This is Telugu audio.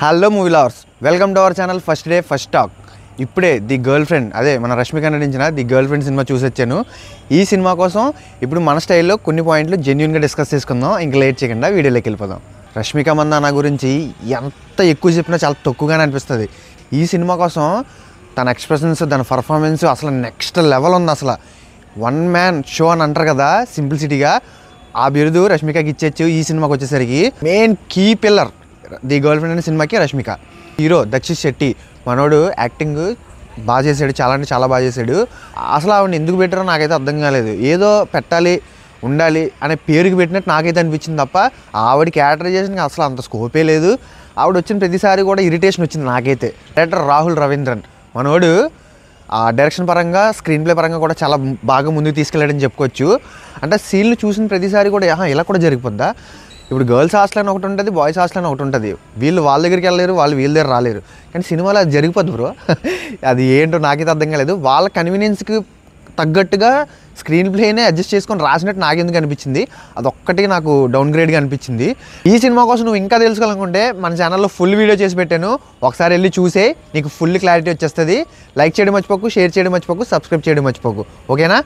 Hello movie lovers, welcome to our channel first day first talk. ఇప్పుడే ది గర్ల్ ఫ్రెండ్, అదే మన రష్మిక నటించిన ది గర్ల్ ఫ్రెండ్ సినిమా చూసొచ్చాను. ఈ సినిమా కోసం ఇప్పుడు మన స్టైల్లో కొన్ని పాయింట్లు జెన్యూన్గా డిస్కస్ చేసుకుందాం. ఇంకా లేట్ చేయకుండా వీడియోలోకి వెళ్ళిపోదాం. రష్మిక మందాన గురించి ఎంత ఎక్కువ చెప్పినా చాలా తక్కువగానే అనిపిస్తుంది. ఈ సినిమా కోసం తన ఎక్స్ప్రెషన్స్, తన పర్ఫార్మెన్స్ అసలు నెక్స్ట్ లెవెల్ ఉంది. అసలు వన్ మ్యాన్ షో అని అంటారు కదా సింప్లిసిటీగా, ఆ బిరుదు రష్మికకి ఇచ్చేచ్చు. ఈ సినిమాకి వచ్చేసరికి main key pillar the girlfriend అనే సినిమాకి రష్మిక. హీరో దక్షిత్ శెట్టి, మనోడు యాక్టింగ్ బాగా చేశాడు, చాలా అంటే చాలా బాగా చేశాడు. అసలు ఆవిడని ఎందుకు పెట్టారో నాకైతే అర్థం కాలేదు. ఏదో పెట్టాలి ఉండాలి అనే పేరుకి పెట్టినట్టు నాకైతే అనిపించింది తప్ప ఆవిడ క్యారెక్టరైజేషన్కి అసలు అంత స్కోపే లేదు. ఆవిడ వచ్చిన ప్రతిసారి కూడా ఇరిటేషన్ వచ్చింది నాకైతే. డైరెక్టర్ రాహుల్ రవీంద్రన్ మనోడు ఆ డైరెక్షన్ పరంగా, స్క్రీన్ ప్లే పరంగా కూడా చాలా బాగా ముందుకు తీసుకెళ్ళాడని చెప్పుకోవచ్చు. అంటే సీన్లు చూసిన ప్రతిసారి కూడా ఇలా కూడా జరిగిపోద్దా. ఇప్పుడు గర్ల్స్ హాస్టల్ అని ఒకటి ఉంటుంది, బాయ్స్ హాస్టల్ అని ఒకటి ఉంటుంది. వీళ్ళు వాళ్ళ దగ్గరికి వెళ్ళలేరు, వాళ్ళు వీళ్ళ దగ్గర రాలేరు. కానీ సినిమాలో అది జరిగిపోద్ది బ్రో. అది ఏంటో నాకైతే అర్థం కాలేదు. వాళ్ళ కన్వీనియన్స్కి తగ్గట్టుగా స్క్రీన్ ప్లేనే అడ్జస్ట్ చేసుకొని రాసినట్టు నాకెందుకు అనిపించింది. అదొక్కటి నాకు డౌన్ గ్రేడ్గా అనిపించింది. ఈ సినిమా కోసం నువ్వు ఇంకా తెలుసుకోవాలనుకుంటే మన ఛానల్లో ఫుల్ వీడియో చేసి పెట్టాను, ఒకసారి వెళ్ళి చూసే నీకు ఫుల్ క్లారిటీ వచ్చేస్తుంది. లైక్ చేయడం మర్చిపోకు, షేర్ చేయడం మర్చిపోకు, సబ్స్క్రైబ్ చేయడం మర్చిపోకు. ఓకేనా?